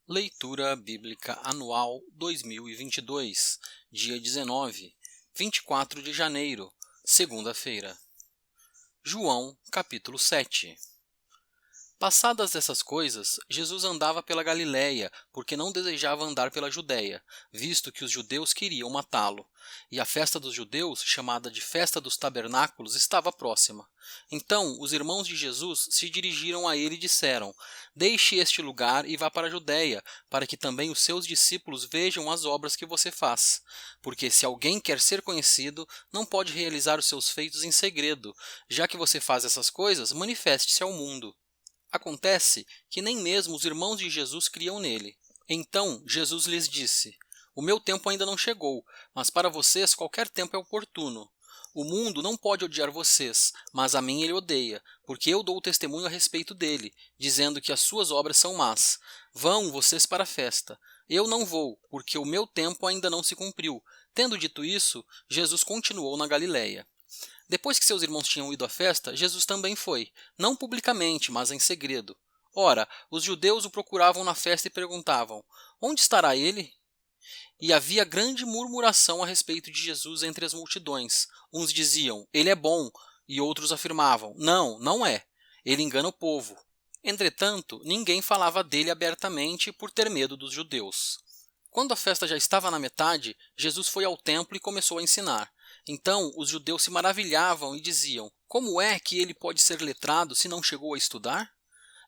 Leitura Bíblica Anual 2022, dia 19, 24 de janeiro, segunda-feira. João, capítulo 7. Passadas essas coisas, Jesus andava pela Galiléia, porque não desejava andar pela Judéia, visto que os judeus queriam matá-lo. E a festa dos judeus, chamada de Festa dos Tabernáculos, estava próxima. Então os irmãos de Jesus se dirigiram a ele e disseram: Deixe este lugar e vá para a Judéia, para que também os seus discípulos vejam as obras que você faz. Porque se alguém quer ser conhecido, não pode realizar os seus feitos em segredo. Já que você faz essas coisas, manifeste-se ao mundo. Acontece que nem mesmo os irmãos de Jesus criam nele. Então Jesus lhes disse: O meu tempo ainda não chegou, mas para vocês qualquer tempo é oportuno. O mundo não pode odiar vocês, mas a mim ele odeia, porque eu dou testemunho a respeito dele, dizendo que as suas obras são más. Vão vocês para a festa. Eu não vou, porque o meu tempo ainda não se cumpriu. Tendo dito isso, Jesus continuou na Galiléia. Depois que seus irmãos tinham ido à festa, Jesus também foi, não publicamente, mas em segredo. Ora, os judeus o procuravam na festa e perguntavam: Onde estará ele? E havia grande murmuração a respeito de Jesus entre as multidões. Uns diziam: Ele é bom, e outros afirmavam: Não, não é. Ele engana o povo. Entretanto, ninguém falava dele abertamente por ter medo dos judeus. Quando a festa já estava na metade, Jesus foi ao templo e começou a ensinar. Então os judeus se maravilhavam e diziam: Como é que ele pode ser letrado se não chegou a estudar?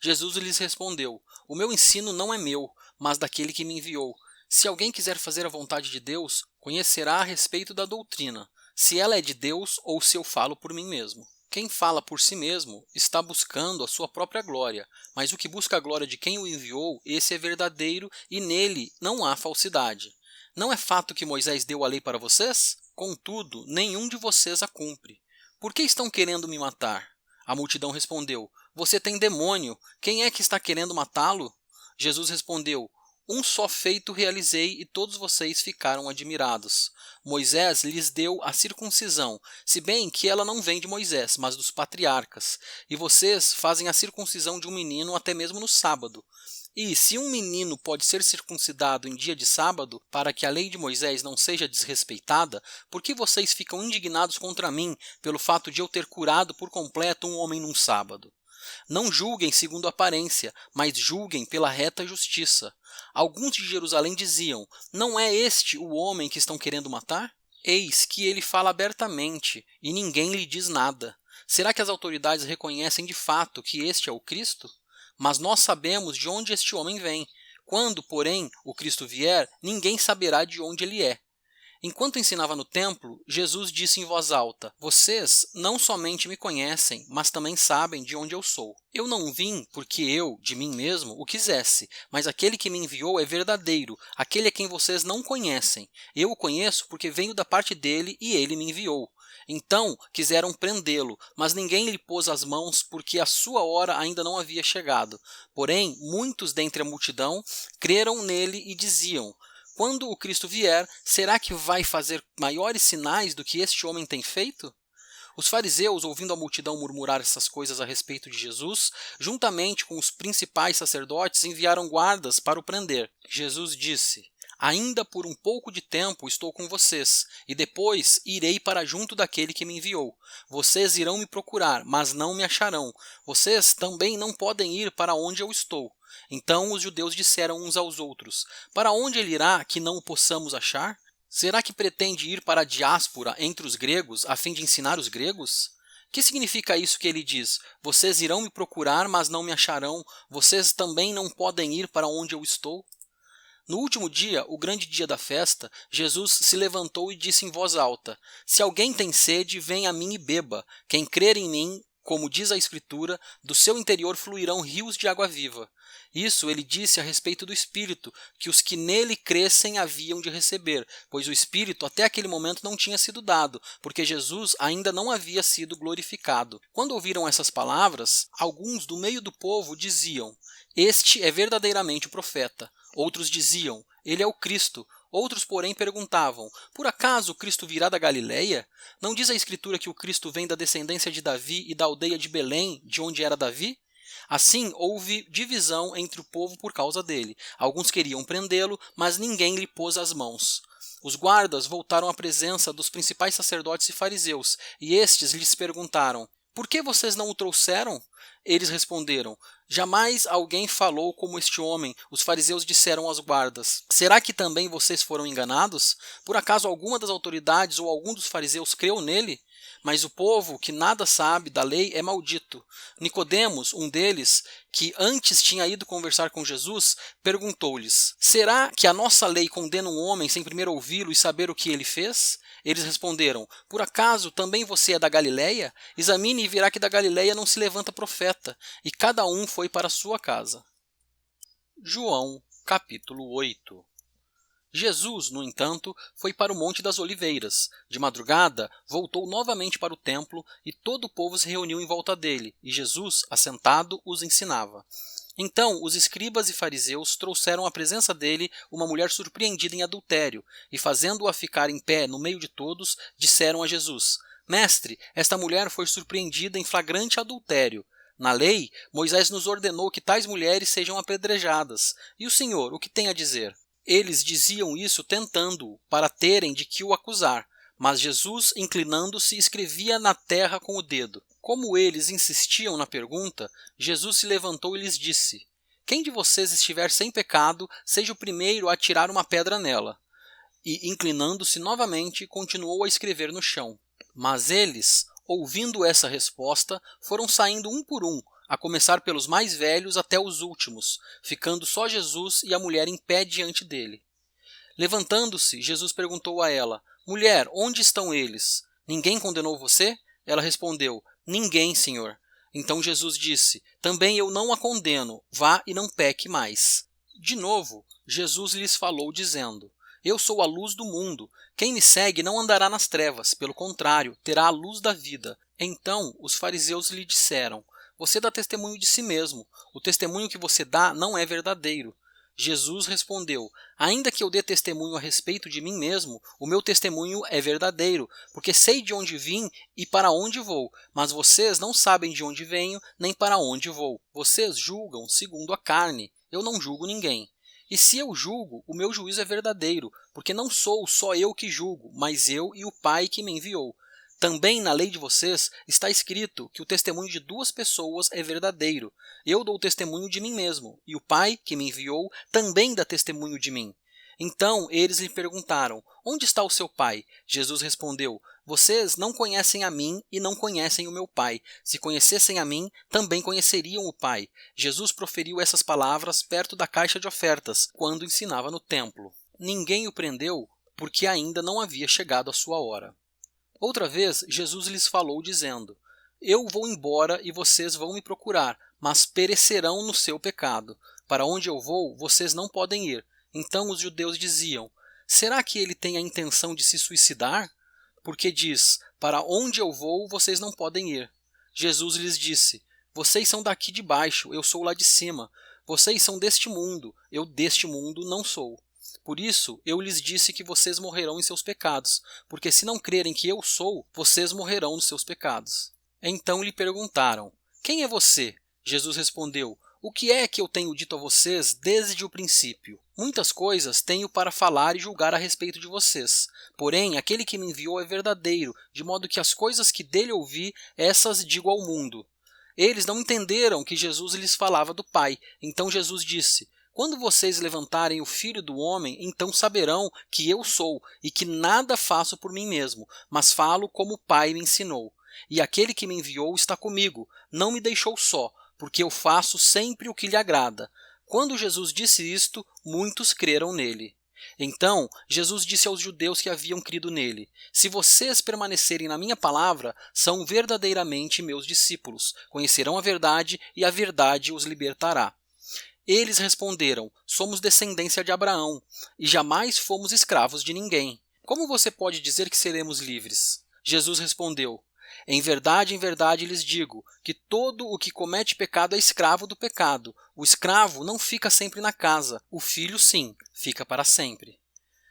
Jesus lhes respondeu: O meu ensino não é meu, mas daquele que me enviou. Se alguém quiser fazer a vontade de Deus, conhecerá a respeito da doutrina, se ela é de Deus ou se eu falo por mim mesmo. Quem fala por si mesmo está buscando a sua própria glória, mas o que busca a glória de quem o enviou, esse é verdadeiro e nele não há falsidade. Não é fato que Moisés deu a lei para vocês? Contudo, nenhum de vocês a cumpre. Por que estão querendo me matar? A multidão respondeu: Você tem demônio. Quem é que está querendo matá-lo? Jesus respondeu: Um só feito realizei e todos vocês ficaram admirados. Moisés lhes deu a circuncisão, se bem que ela não vem de Moisés, mas dos patriarcas. E vocês fazem a circuncisão de um menino até mesmo no sábado. E se um menino pode ser circuncidado em dia de sábado, para que a lei de Moisés não seja desrespeitada, por que vocês ficam indignados contra mim pelo fato de eu ter curado por completo um homem num sábado? Não julguem segundo a aparência, mas julguem pela reta justiça. Alguns de Jerusalém diziam: Não é este o homem que estão querendo matar? Eis que ele fala abertamente, e ninguém lhe diz nada. Será que as autoridades reconhecem de fato que este é o Cristo? Mas nós sabemos de onde este homem vem. Quando, porém, o Cristo vier, ninguém saberá de onde ele é. Enquanto ensinava no templo, Jesus disse em voz alta: Vocês não somente me conhecem, mas também sabem de onde eu sou. Eu não vim porque eu, de mim mesmo, o quisesse, mas aquele que me enviou é verdadeiro, aquele a quem vocês não conhecem. Eu o conheço porque venho da parte dele e ele me enviou. Então quiseram prendê-lo, mas ninguém lhe pôs as mãos, porque a sua hora ainda não havia chegado. Porém, muitos dentre a multidão creram nele e diziam: Quando o Cristo vier, será que vai fazer maiores sinais do que este homem tem feito? Os fariseus, ouvindo a multidão murmurar essas coisas a respeito de Jesus, juntamente com os principais sacerdotes, enviaram guardas para o prender. Jesus disse: Ainda por um pouco de tempo estou com vocês, e depois irei para junto daquele que me enviou. Vocês irão me procurar, mas não me acharão. Vocês também não podem ir para onde eu estou. Então os judeus disseram uns aos outros: Para onde ele irá que não o possamos achar? Será que pretende ir para a diáspora entre os gregos a fim de ensinar os gregos? Que significa isso que ele diz: Vocês irão me procurar, mas não me acharão. Vocês também não podem ir para onde eu estou? No último dia, o grande dia da festa, Jesus se levantou e disse em voz alta: Se alguém tem sede, venha a mim e beba. Quem crer em mim, como diz a Escritura, do seu interior fluirão rios de água viva. Isso ele disse a respeito do Espírito, que os que nele crescem haviam de receber, pois o Espírito até aquele momento não tinha sido dado, porque Jesus ainda não havia sido glorificado. Quando ouviram essas palavras, alguns do meio do povo diziam: Este é verdadeiramente o profeta. Outros diziam: Ele é o Cristo. Outros, porém, perguntavam: Por acaso o Cristo virá da Galiléia? Não diz a Escritura que o Cristo vem da descendência de Davi e da aldeia de Belém, de onde era Davi? Assim, houve divisão entre o povo por causa dele. Alguns queriam prendê-lo, mas ninguém lhe pôs as mãos. Os guardas voltaram à presença dos principais sacerdotes e fariseus, e estes lhes perguntaram: por que vocês não o trouxeram? Eles responderam: jamais alguém falou como este homem. Os fariseus disseram aos guardas: será que também vocês foram enganados? Por acaso alguma das autoridades ou algum dos fariseus creu nele? Mas o povo que nada sabe da lei é maldito. Nicodemos, um deles, que antes tinha ido conversar com Jesus, perguntou-lhes: será que a nossa lei condena um homem sem primeiro ouvi-lo e saber o que ele fez? Eles responderam: por acaso também você é da Galileia? Examine e verá que da Galileia não se levanta profeta. E cada um foi para sua casa. João, capítulo 8. Jesus, no entanto, foi para o Monte das Oliveiras. De madrugada, voltou novamente para o templo e todo o povo se reuniu em volta dele, e Jesus, assentado, os ensinava. Então os escribas e fariseus trouxeram à presença dele uma mulher surpreendida em adultério, e fazendo-a ficar em pé no meio de todos, disseram a Jesus: Mestre, esta mulher foi surpreendida em flagrante adultério. Na lei, Moisés nos ordenou que tais mulheres sejam apedrejadas. E o Senhor, o que tem a dizer? Eles diziam isso tentando-o, para terem de que o acusar. Mas Jesus, inclinando-se, escrevia na terra com o dedo. Como eles insistiam na pergunta, Jesus se levantou e lhes disse: quem de vocês estiver sem pecado, seja o primeiro a atirar uma pedra nela. E, inclinando-se novamente, continuou a escrever no chão. Mas eles, ouvindo essa resposta, foram saindo um por um, a começar pelos mais velhos até os últimos, ficando só Jesus e a mulher em pé diante dele. Levantando-se, Jesus perguntou a ela: mulher, onde estão eles? Ninguém condenou você? Ela respondeu: ninguém, Senhor. Então Jesus disse: também eu não a condeno, vá e não peque mais. De novo, Jesus lhes falou dizendo: eu sou a luz do mundo. Quem me segue não andará nas trevas, pelo contrário, terá a luz da vida. Então os fariseus lhe disseram: você dá testemunho de si mesmo. O testemunho que você dá não é verdadeiro. Jesus respondeu: ainda que eu dê testemunho a respeito de mim mesmo, o meu testemunho é verdadeiro, porque sei de onde vim e para onde vou, mas vocês não sabem de onde venho nem para onde vou. Vocês julgam segundo a carne, eu não julgo ninguém. E se eu julgo, o meu juízo é verdadeiro, porque não sou só eu que julgo, mas eu e o Pai que me enviou. Também na lei de vocês está escrito que o testemunho de duas pessoas é verdadeiro. Eu dou testemunho de mim mesmo, e o Pai que me enviou também dá testemunho de mim. Então eles lhe perguntaram: onde está o seu Pai? Jesus respondeu: vocês não conhecem a mim e não conhecem o meu Pai. Se conhecessem a mim, também conheceriam o Pai. Jesus proferiu essas palavras perto da caixa de ofertas, quando ensinava no templo. Ninguém o prendeu, porque ainda não havia chegado a sua hora. Outra vez, Jesus lhes falou, dizendo: eu vou embora e vocês vão me procurar, mas perecerão no seu pecado. Para onde eu vou, vocês não podem ir. Então os judeus diziam: será que ele tem a intenção de se suicidar? Porque diz: para onde eu vou, vocês não podem ir. Jesus lhes disse: vocês são daqui de baixo, eu sou lá de cima. Vocês são deste mundo, eu deste mundo não sou. Por isso, eu lhes disse que vocês morrerão em seus pecados, porque se não crerem que eu sou, vocês morrerão nos seus pecados. Então lhe perguntaram: quem é você? Jesus respondeu: o que é que eu tenho dito a vocês desde o princípio? Muitas coisas tenho para falar e julgar a respeito de vocês. Porém, aquele que me enviou é verdadeiro, de modo que as coisas que dele ouvi, essas digo ao mundo. Eles não entenderam que Jesus lhes falava do Pai. Então Jesus disse: quando vocês levantarem o Filho do Homem, então saberão que eu sou, e que nada faço por mim mesmo, mas falo como o Pai me ensinou. E aquele que me enviou está comigo, não me deixou só, porque eu faço sempre o que lhe agrada. Quando Jesus disse isto, muitos creram nele. Então Jesus disse aos judeus que haviam crido nele: se vocês permanecerem na minha palavra, são verdadeiramente meus discípulos, conhecerão a verdade e a verdade os libertará. Eles responderam: somos descendência de Abraão, e jamais fomos escravos de ninguém. Como você pode dizer que seremos livres? Jesus respondeu: em verdade lhes digo, que todo o que comete pecado é escravo do pecado. O escravo não fica sempre na casa, o filho sim, fica para sempre.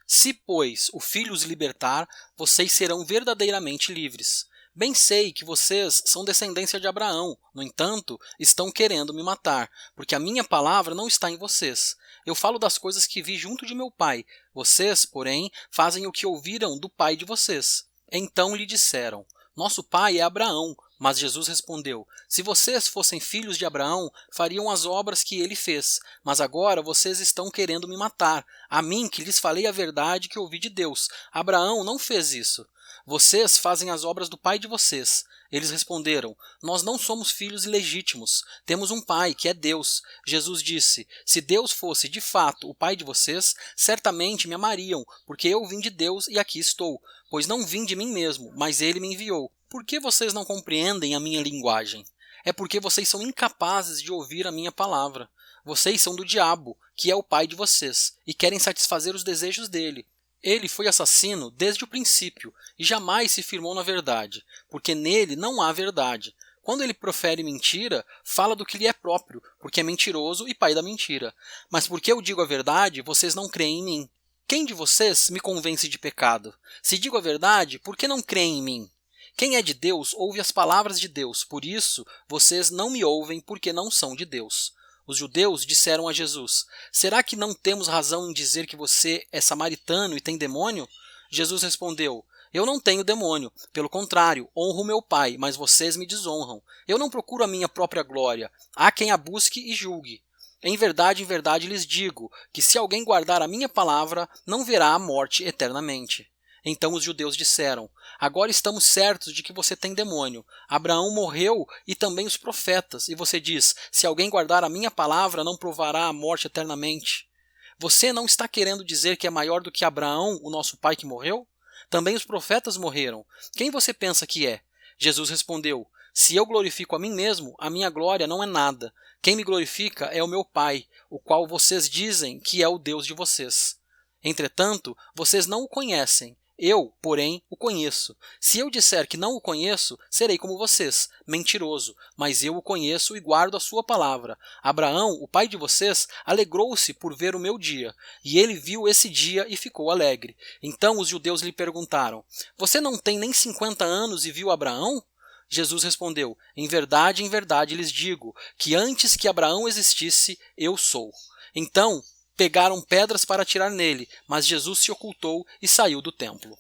Se, pois, o Filho os libertar, vocês serão verdadeiramente livres. Bem sei que vocês são descendência de Abraão, no entanto, estão querendo me matar, porque a minha palavra não está em vocês. Eu falo das coisas que vi junto de meu pai. Vocês, porém, fazem o que ouviram do pai de vocês. Então lhe disseram: nosso pai é Abraão. Mas Jesus respondeu: se vocês fossem filhos de Abraão, fariam as obras que ele fez. Mas agora vocês estão querendo me matar, a mim que lhes falei a verdade que ouvi de Deus. Abraão não fez isso. Vocês fazem as obras do pai de vocês. Eles responderam: nós não somos filhos ilegítimos. Temos um pai, que é Deus. Jesus disse: se Deus fosse de fato o pai de vocês, certamente me amariam, porque eu vim de Deus e aqui estou. Pois não vim de mim mesmo, mas ele me enviou. Por que vocês não compreendem a minha linguagem? É porque vocês são incapazes de ouvir a minha palavra. Vocês são do diabo, que é o pai de vocês, e querem satisfazer os desejos dele. Ele foi assassino desde o princípio e jamais se firmou na verdade, porque nele não há verdade. Quando ele profere mentira, fala do que lhe é próprio, porque é mentiroso e pai da mentira. Mas porque eu digo a verdade, vocês não creem em mim. Quem de vocês me convence de pecado? Se digo a verdade, por que não creem em mim? Quem é de Deus ouve as palavras de Deus, por isso vocês não me ouvem porque não são de Deus. Os judeus disseram a Jesus: será que não temos razão em dizer que você é samaritano e tem demônio? Jesus respondeu: eu não tenho demônio, pelo contrário, honro meu Pai, mas vocês me desonram. Eu não procuro a minha própria glória, há quem a busque e julgue. Em verdade lhes digo, que se alguém guardar a minha palavra, não verá a morte eternamente. Então os judeus disseram: agora estamos certos de que você tem demônio. Abraão morreu e também os profetas, e você diz: se alguém guardar a minha palavra, não provará a morte eternamente. Você não está querendo dizer que é maior do que Abraão, o nosso pai que morreu? Também os profetas morreram. Quem você pensa que é? Jesus respondeu: se eu glorifico a mim mesmo, a minha glória não é nada. Quem me glorifica é o meu Pai, o qual vocês dizem que é o Deus de vocês. Entretanto, vocês não o conhecem. Eu, porém, o conheço. Se eu disser que não o conheço, serei como vocês, mentiroso, mas eu o conheço e guardo a sua palavra. Abraão, o pai de vocês, alegrou-se por ver o meu dia, e ele viu esse dia e ficou alegre. Então os judeus lhe perguntaram: você não tem nem 50 anos e viu Abraão? Jesus respondeu: em verdade lhes digo, que antes que Abraão existisse, eu sou. Então pegaram pedras para atirar nele, mas Jesus se ocultou e saiu do templo.